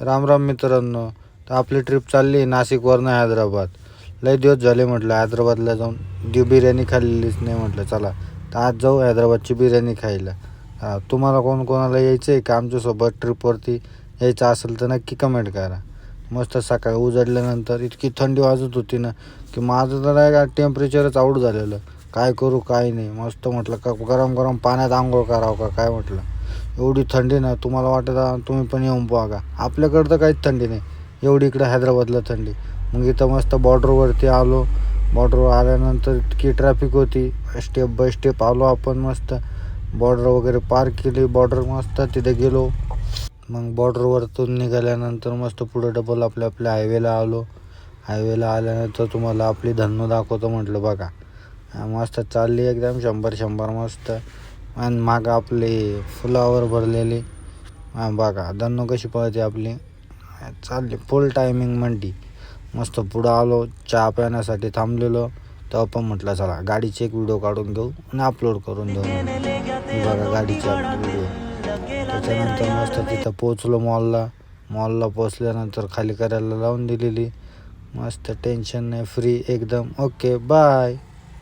राम राम मित्रांनो. तर आपली ट्रिप चालली नाशिकवरनं हैदराबाद. लय दिवस झाले म्हटलं हैदराबादला जाऊन बिर्याणी खाल्लेलीच नाही. म्हटलं चला तर आज जाऊ हैदराबादची बिर्याणी खायला. तुम्हाला कोणाला यायचं आहे का आमच्यासोबत ट्रिपवरती यायचं असेल तर नक्की कमेंट करा. मस्त सकाळी उजडल्यानंतर इतकी थंडी वाजत होती ना की माझं तर काय टेम्परेचरच आऊट झालेलं. काय करू काय नाही. मस्त म्हटलं का गरम गरम पाण्यात आंघोळ करावं का काय म्हटलं. एवढी थंडी ना तुम्हाला वाटत तुम्ही पण येऊन पाहा का. आपल्याकडं तर काहीच थंडी नाही, एवढी इकडं हैदराबादला थंडी. मग इथं मस्त बॉर्डरवरती आलो. बॉर्डरवर आल्यानंतर इतकी ट्रॅफिक होती. स्टेप बाय स्टेप आलो आपण. मस्त बॉर्डर वगैरे पार केली. बॉर्डर मस्त तिथे गेलो. मग बॉर्डरवरतून निघाल्यानंतर मस्त पुढे डबल आपल्या हायवेला आलो. हायवेला आल्यानंतर तुम्हाला आपली धन्नो दाखवतो म्हटलं बघा. मस्त चालली एकदम 100 मस्त. आणि मागं आपले फुलावर भरलेले बघा धन्नो कशी पळते आपली. चालली फुल टायमिंग मंडी. मस्त पुढं आलो. चहा पिण्यासाठी थांबलेलो तर आपण म्हटलं चला गाडीची एक व्हिडिओ काढून घेऊ आणि अपलोड करून देऊ. बघा गाडीची आपली व्हिडिओ. त्याच्यानंतर मस्त तिथं पोचलो मॉलला पोचल्यानंतर खाली करायला लावून दिलेली. मस्त टेन्शन नाही, फ्री एकदम. Okay bye.